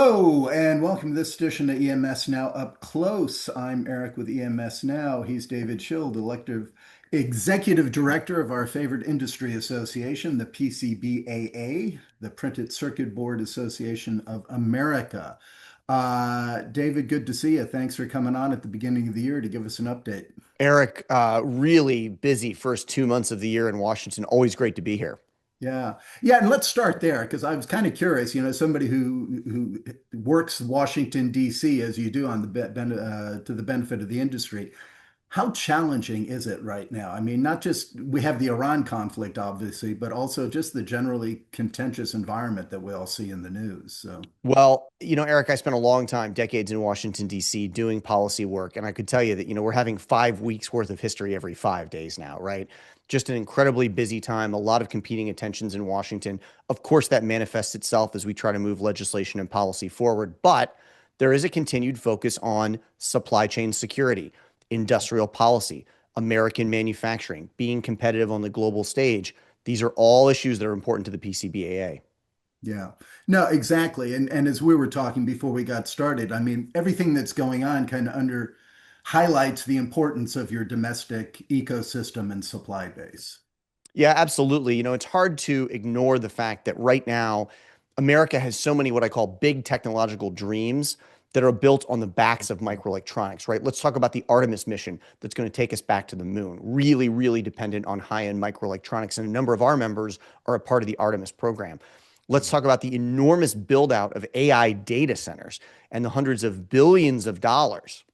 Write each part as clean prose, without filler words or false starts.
Hello and welcome to this edition of EMS Now Up Close. I'm Eric with EMS Now. He's David Schild, Executive Director of our favorite industry association, the PCBAA, the Printed Circuit Board Association of America. David, good to see you. Thanks for coming on at the beginning of the year to give us an update. Eric, really busy first 2 months of the year in Washington. Always great to be here. Yeah. Yeah, and let's start there because I was kind of curious, somebody who works Washington, D.C. as you do on the to the benefit of the industry. How challenging is it right now? I mean, not just we have the Iran conflict, obviously, but also just the generally contentious environment that we all see in the news. So, Well, Eric, I spent a long time, decades in Washington, D.C., doing policy work. And I could tell you that, we're having 5 weeks worth of history every 5 days now, right? Just an incredibly busy time, a lot of competing attentions in Washington. Of course, that manifests itself as we try to move legislation and policy forward. But there is a continued focus on supply chain security, industrial policy, American manufacturing, being competitive on the global stage. These are all issues that are important to the PCBAA. yeah. No, exactly. And as we were talking before we got started, I mean, everything that's going on kind of under highlights the importance of your domestic ecosystem and supply base. Yeah, absolutely. It's hard to ignore the fact that right now, America has so many what I call big technological dreams that are built on the backs of microelectronics, right? Let's talk about the Artemis mission that's going to take us back to the moon. Really, really dependent on high-end microelectronics, and a number of our members are a part of the Artemis program. Let's talk about the enormous build out of AI data centers and the hundreds of billions of dollars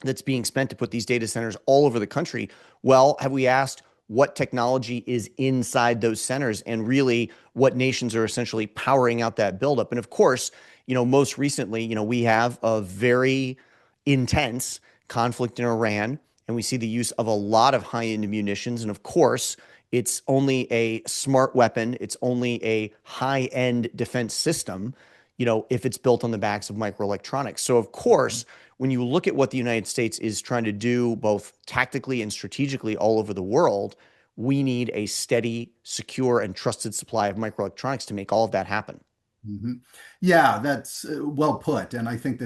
that's being spent to put these data centers all over the country. Well, have we asked what technology is inside those centers and really what nations are essentially powering out that buildup? And of course, most recently, we have a very intense conflict in Iran, and we see the use of a lot of high-end munitions. And of course, it's only a smart weapon. It's only a high-end defense system, if it's built on the backs of microelectronics. So of course, when you look at what the United States is trying to do, both tactically and strategically all over the world, we need a steady, secure, and trusted supply of microelectronics to make all of that happen. Mhm. Yeah, that's well put. And I think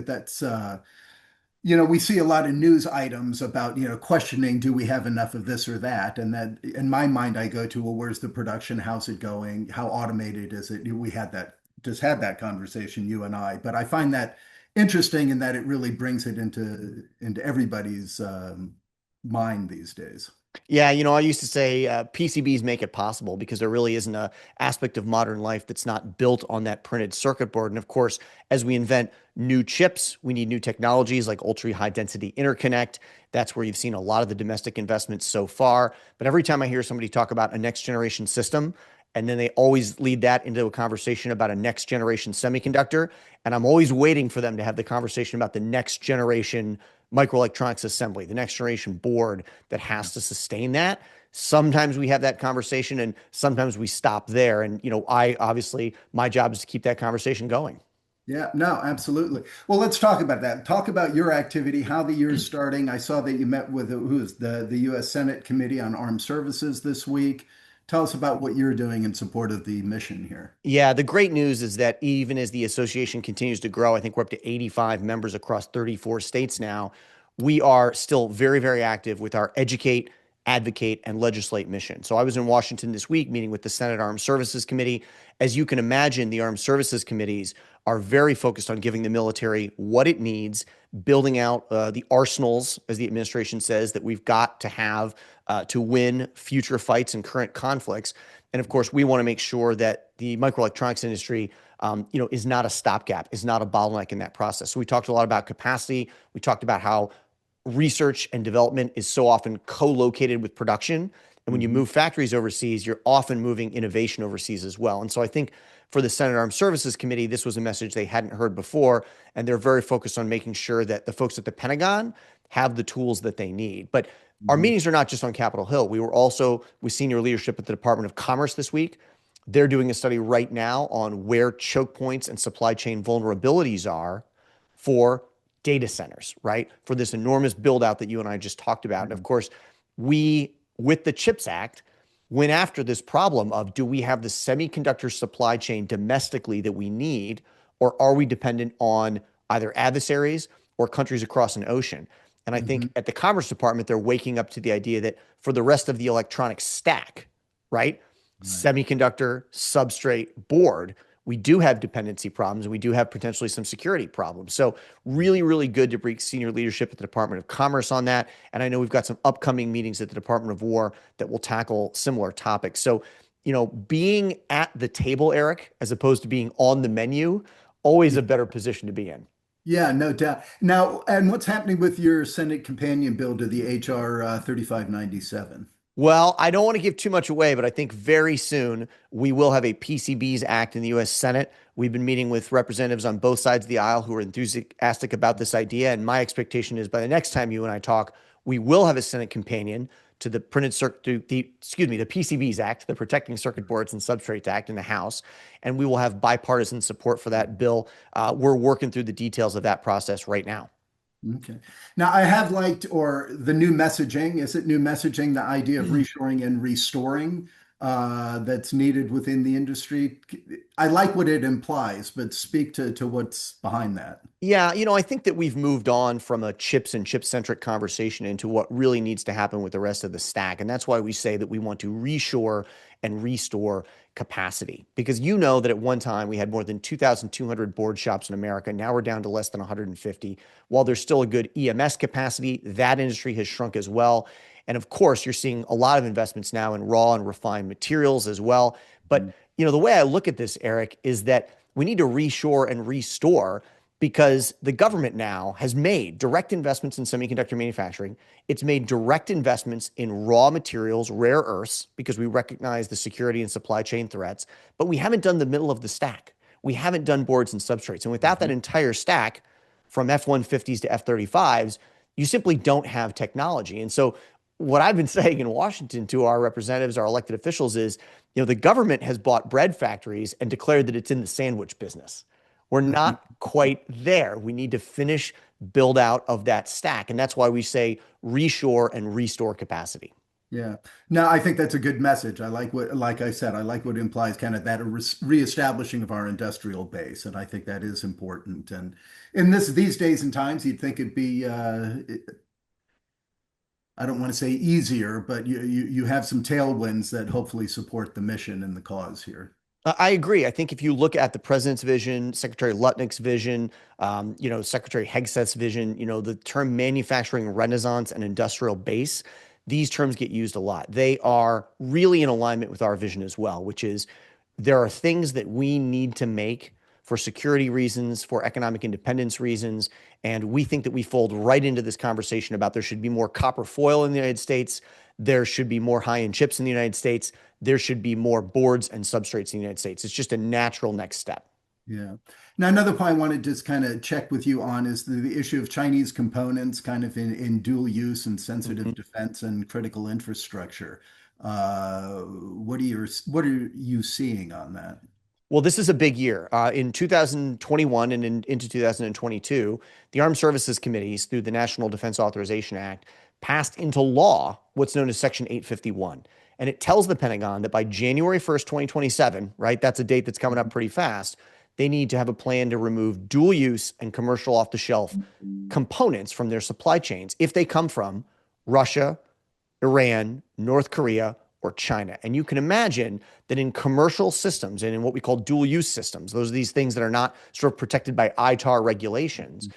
we see a lot of news items about, questioning, do we have enough of this or that? And that in my mind, I go to, well, where's the production? How's it going? How automated is it? We just had that conversation, you and I, but I find that interesting in that it really brings it into everybody's mind these days. Yeah, I used to say PCBs make it possible because there really isn't a aspect of modern life that's not built on that printed circuit board. And of course, as we invent new chips, we need new technologies like ultra high density interconnect. That's where you've seen a lot of the domestic investments so far. But every time I hear somebody talk about a next generation system, and then they always lead that into a conversation about a next generation semiconductor. And I'm always waiting for them to have the conversation about the next generation microelectronics assembly, the next generation board that has to sustain that. Sometimes we have that conversation and sometimes we stop there. And, I obviously, my job is to keep that conversation going. Yeah, no, absolutely. Well, let's talk about that. Talk about your activity, how the year's starting. I saw that you met with who's the U.S. Senate Committee on Armed Services this week. Tell us about what you're doing in support of the mission here. Yeah, the great news is that even as the association continues to grow, I think we're up to 85 members across 34 states now. We are still very, very active with our educate, advocate, and legislate mission. So I was in Washington this week meeting with the Senate Armed Services Committee. As you can imagine, the Armed Services Committees are very focused on giving the military what it needs, building out the arsenals, as the administration says, that we've got to have to win future fights and current conflicts. And of course, we want to make sure that the microelectronics industry, is not a stopgap, is not a bottleneck in that process. So we talked a lot about capacity. We talked about how research and development is so often co-located with production. And when you Mhm. move factories overseas, you're often moving innovation overseas as well. And so I think for the Senate Armed Services Committee, this was a message they hadn't heard before. And they're very focused on making sure that the folks at the Pentagon have the tools that they need. But our Mhm. meetings are not just on Capitol Hill. We were also with senior leadership at the Department of Commerce this week. They're doing a study right now on where choke points and supply chain vulnerabilities are for data centers, right? For this enormous build out that you and I just talked about. And of course, we, with the CHIPS Act, went after this problem of, do we have the semiconductor supply chain domestically that we need, or are we dependent on either adversaries or countries across an ocean? And I think Hmm. at the Commerce Department, they're waking up to the idea that for the rest of the electronic stack, right? Right. Semiconductor, substrate, board, we do have dependency problems and we do have potentially some security problems. So, really, really good to bring senior leadership at the Department of Commerce on that. And I know we've got some upcoming meetings at the Department of War that will tackle similar topics. So, being at the table, Eric, as opposed to being on the menu, always a better position to be in. Yeah, no doubt. Now, and what's happening with your Senate companion bill to the HR 3597? Well, I don't want to give too much away, but I think very soon we will have a PCBs Act in the US Senate. We've been meeting with representatives on both sides of the aisle who are enthusiastic about this idea. And my expectation is by the next time you and I talk, we will have a Senate companion to the printed circuit, the PCBs Act, the Protecting Circuit Boards and Substrates Act in the House. And we will have bipartisan support for that bill. We're working through the details of that process right now. Okay. Now, I have liked, or the new messaging, is it new messaging, the idea of reshoring and restoring that's needed within the industry? I like what it implies, but speak to what's behind that. Yeah, I think that we've moved on from a chips and chip centric conversation into what really needs to happen with the rest of the stack. And that's why we say that we want to reshore and restore capacity. Because you know that at one time we had more than 2,200 board shops in America. Now we're down to less than 150. While there's still a good EMS capacity, that industry has shrunk as well. And of course, you're seeing a lot of investments now in raw and refined materials as well. But, the way I look at this, Eric, is that we need to reshore and restore because the government now has made direct investments in semiconductor manufacturing. It's made direct investments in raw materials, rare earths, because we recognize the security and supply chain threats, but we haven't done the middle of the stack. We haven't done boards and substrates. And without that Mhm. entire stack, from F-150s to F-35s, you simply don't have technology. And so what I've been saying in Washington to our representatives, our elected officials is, the government has bought bread factories and declared that it's in the sandwich business. We're not quite there. We need to finish build out of that stack. And that's why we say reshore and restore capacity. Yeah. No, I think that's a good message. Like I said, I like what implies kind of that reestablishing of our industrial base, and I think that is important. And in these days and times, you'd think it'd be, I don't want to say easier, but you have some tailwinds that hopefully support the mission and the cause here. I agree. I think if you look at the president's vision, Secretary Lutnick's vision, Secretary Hegseth's vision, the term manufacturing renaissance and industrial base, these terms get used a lot. They are really in alignment with our vision as well, which is there are things that we need to make for security reasons, for economic independence reasons. And we think that we fold right into this conversation about there should be more copper foil in the United States. There should be more high-end chips in the United States. There should be more boards and substrates in the United States. It's just a natural next step. Yeah. Now, another point I wanted to just kind of check with you on is the issue of Chinese components kind of in dual use and sensitive Mhm. defense and critical infrastructure. What are you seeing on that? Well, this is a big year. In 2021 and into 2022, the Armed Services Committees, through the National Defense Authorization Act, passed into law what's known as Section 851. And it tells the Pentagon that by January 1st, 2027, right, that's a date that's coming up pretty fast, they need to have a plan to remove dual use and commercial off the shelf components from their supply chains if they come from Russia, Iran, North Korea, or China. And you can imagine that in commercial systems and in what we call dual use systems, those are these things that are not sort of protected by ITAR regulations,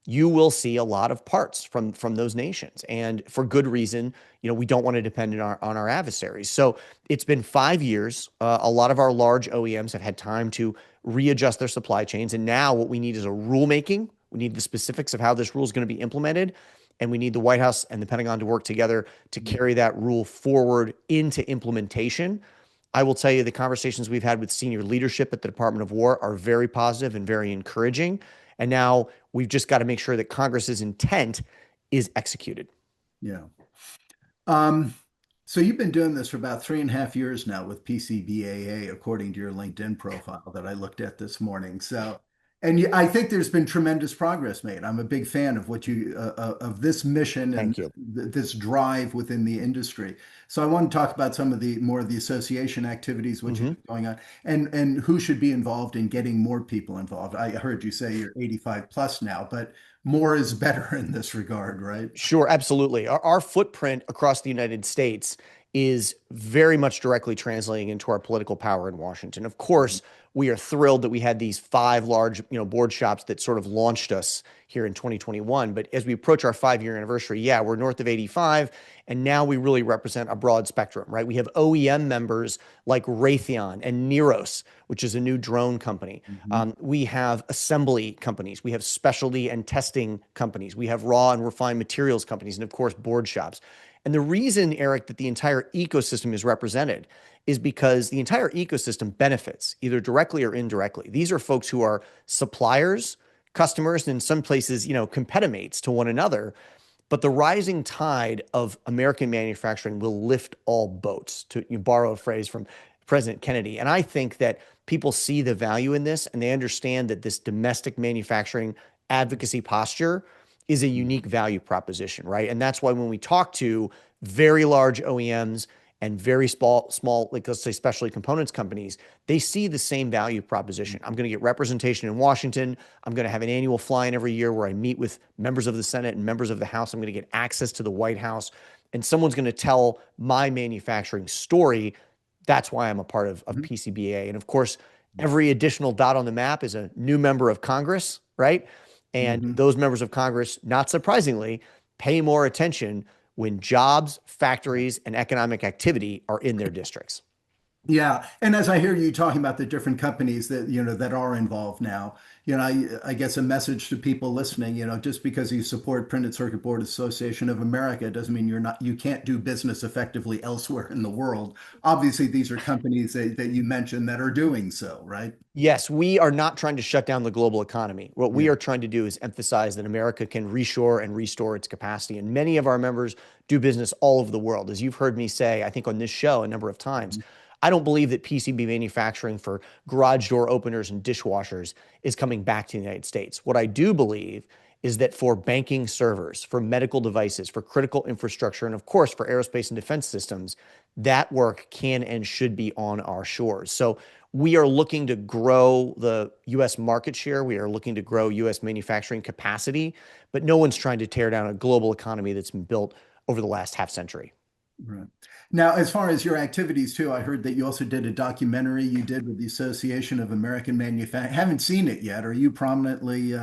you will see a lot of parts from those nations. And for good reason, we don't want to depend on our adversaries. So it's been 5 years. A lot of our large OEMs have had time to readjust their supply chains. And now what we need is a rulemaking. We need the specifics of how this rule is going to be implemented. And we need the White House and the Pentagon to work together to carry that rule forward into implementation. I will tell you the conversations we've had with senior leadership at the Department of War are very positive and very encouraging. And now we've just got to make sure that Congress's intent is executed. Yeah. Um, so you've been doing this for about 3.5 years now with PCBAA, according to your LinkedIn profile that I looked at this morning. So And I think there's been tremendous progress made. I'm a big fan of what you of this mission and Thank you. this drive within the industry. So I want to talk about some of the more of the association activities which have Mhm. been going on, and who should be involved in getting more people involved. I heard you say you're 85 plus now, but more is better in this regard, right? Sure, absolutely. Our footprint across the United States is very much directly translating into our political power in Washington. Of course, we are thrilled that we had these five large, board shops that sort of launched us here in 2021. But as we approach our 5-year anniversary, yeah, we're north of 85, and now we really represent a broad spectrum, right? We have OEM members like Raytheon and Neros, which is a new drone company. Mhm. We have assembly companies. We have specialty and testing companies. We have raw and refined materials companies, and of course, board shops. And the reason, Eric, that the entire ecosystem is represented is because the entire ecosystem benefits either directly or indirectly. These are folks who are suppliers, customers, and in some places, competimates to one another. But the rising tide of American manufacturing will lift all boats, to borrow a phrase from President Kennedy. And I think that people see the value in this and they understand that this domestic manufacturing advocacy posture is a unique value proposition, right? And that's why when we talk to very large OEMs and very small, like let's say specialty components companies, they see the same value proposition. I'm going to get representation in Washington. I'm going to have an annual fly-in every year where I meet with members of the Senate and members of the House. I'm going to get access to the White House, and someone's going to tell my manufacturing story. That's why I'm a part of PCBAA. And of course, every additional dot on the map is a new member of Congress, right? And Mhm. those members of Congress, not surprisingly, pay more attention when jobs, factories, and economic activity are in their districts. Yeah, and as I hear you talking about the different companies that that are involved now, I guess a message to people listening, just because you support Printed Circuit Board Association of America doesn't mean you can't do business effectively elsewhere in the world. Obviously, these are companies that you mentioned that are doing so, right? Yes, we are not trying to shut down the global economy. What we Yeah. are trying to do is emphasize that America can reshore and restore its capacity. And many of our members do business all over the world. As you've heard me say, I think on this show a number of times, Mhm. I don't believe that PCB manufacturing for garage door openers and dishwashers is coming back to the United States. What I do believe is that for banking servers, for medical devices, for critical infrastructure, and of course for aerospace and defense systems, that work can and should be on our shores. So we are looking to grow the US market share. We are looking to grow US manufacturing capacity, but no one's trying to tear down a global economy that's been built over the last half century. Right. Now, as far as your activities too, I heard that you also did a documentary you did with the Association of American Manufacturers. Haven't seen it yet. Are you prominently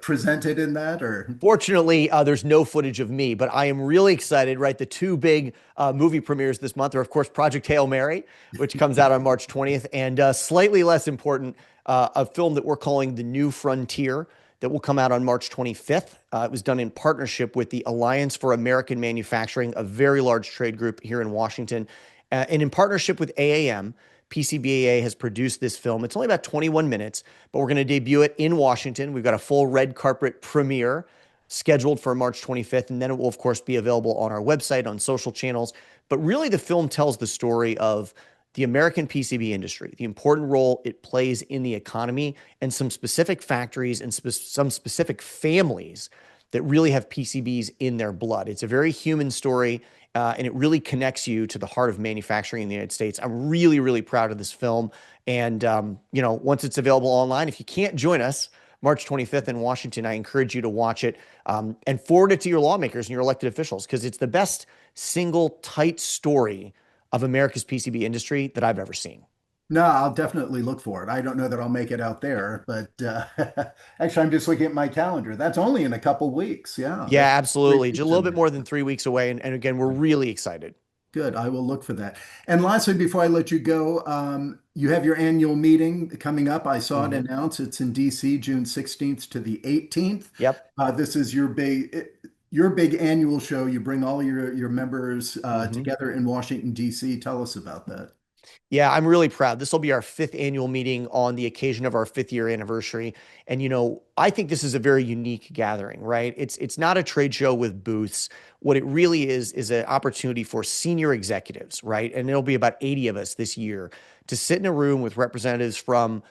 presented in that or? Fortunately, there's no footage of me, but I am really excited, right? The two big movie premieres this month are, of course, Project Hail Mary, which comes out on March 20th, and slightly less important, a film that we're calling The New Frontier that will come out on March 25th. It was done in partnership with the Alliance for American Manufacturing, a very large trade group here in Washington, and in partnership with AAM. PCBAA has produced this film. It's only about 21 minutes, but we're going to debut it in Washington. We've got a full red carpet premiere scheduled for March 25th, and then it will, of course, be available on our website, on social channels. But really, the film tells the story of the American PCB industry, the important role it plays in the economy, and some specific factories and some specific families that really have PCBs in their blood. It's a very human story, and it really connects you to the heart of manufacturing in the United States. I'm really, really proud of this film. And, once it's available online, if you can't join us March 25th in Washington, I encourage you to watch it and forward it to your lawmakers and your elected officials because it's the best single tight story of America's PCB industry that I've ever seen. No, I'll definitely look for it. I don't know that I'll make it out there, but actually, I'm just looking at my calendar. That's only in a couple weeks. Yeah, Yeah, that's absolutely. Just a weeks little in bit there. more than 3 weeks away. And again, we're really excited. Good. I will look for that. And lastly, before I let you go, you have your annual meeting coming up. I saw it Mhm. announced. It's in DC, June 16th to the 18th. Yep. This is your big annual show. You bring all your members Mhm. together in Washington, DC. Tell us about that. Yeah, I'm really proud. This will be our fifth annual meeting on the occasion of our 5th-year anniversary. And I think this is a very unique gathering, right? It's not a trade show with booths. What it really is an opportunity for senior executives, right? And it'll be about 80 of us this year to sit in a room with representatives from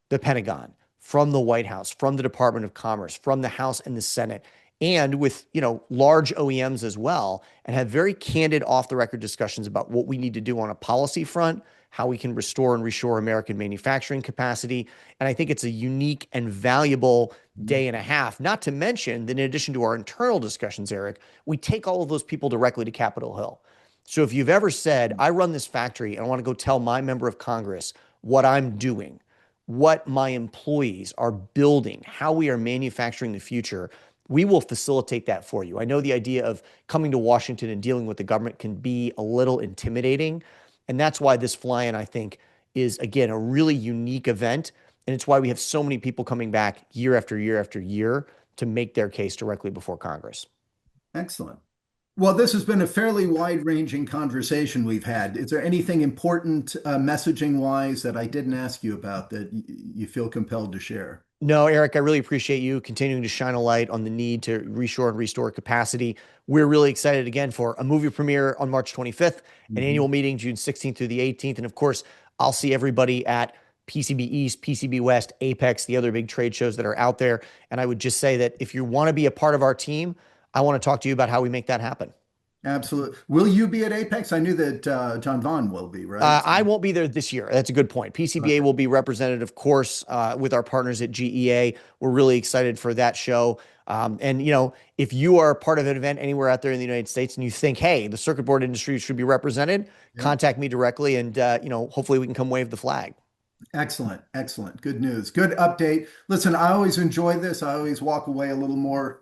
the Pentagon, from the White House, from the Department of Commerce, from the House and the Senate, and with, large OEMs as well, and have very candid off the record discussions about what we need to do on a policy front, how we can restore and reshore American manufacturing capacity. And I think it's a unique and valuable day and a half, not to mention that in addition to our internal discussions, Eric, we take all of those people directly to Capitol Hill. So if you've ever said, I run this factory and I want to go tell my member of Congress what I'm doing, what my employees are building, how we are manufacturing the future, we will facilitate that for you. I know the idea of coming to Washington and dealing with the government can be a little intimidating. And that's why this fly-in, I think, is, again, a really unique event. And it's why we have so many people coming back year after year after year to make their case directly before Congress. Excellent. Well, this has been a fairly wide-ranging conversation we've had. Is there anything important messaging-wise that I didn't ask you about that you feel compelled to share? No, Eric, I really appreciate you continuing to shine a light on the need to reshore and restore capacity. We're really excited again for a movie premiere on March 25th, an annual meeting June 16th through the 18th. And of course, I'll see everybody at PCB East, PCB West, Apex, the other big trade shows that are out there. And I would just say that if you want to be a part of our team, I want to talk to you about how we make that happen. Absolutely. Will you be at Apex? I knew that John Vaughn will be, right? I won't be there this year. That's a good point. PCBA will be represented, of course, with our partners at GEA. We're really excited for that show. And, if you are part of an event anywhere out there in the United States and you think, hey, the circuit board industry should be represented, contact me directly and, hopefully we can come wave the flag. Excellent. Excellent. Good news. Good update. Listen, I always enjoy this. I always walk away a little more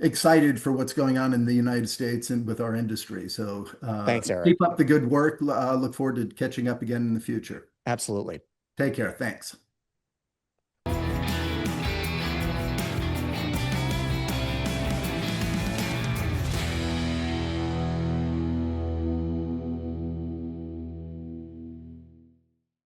excited for what's going on in the United States and with our industry. So Thanks, Eric. keep up the good work. Look forward to catching up again in the future. Absolutely. Take care. Thanks.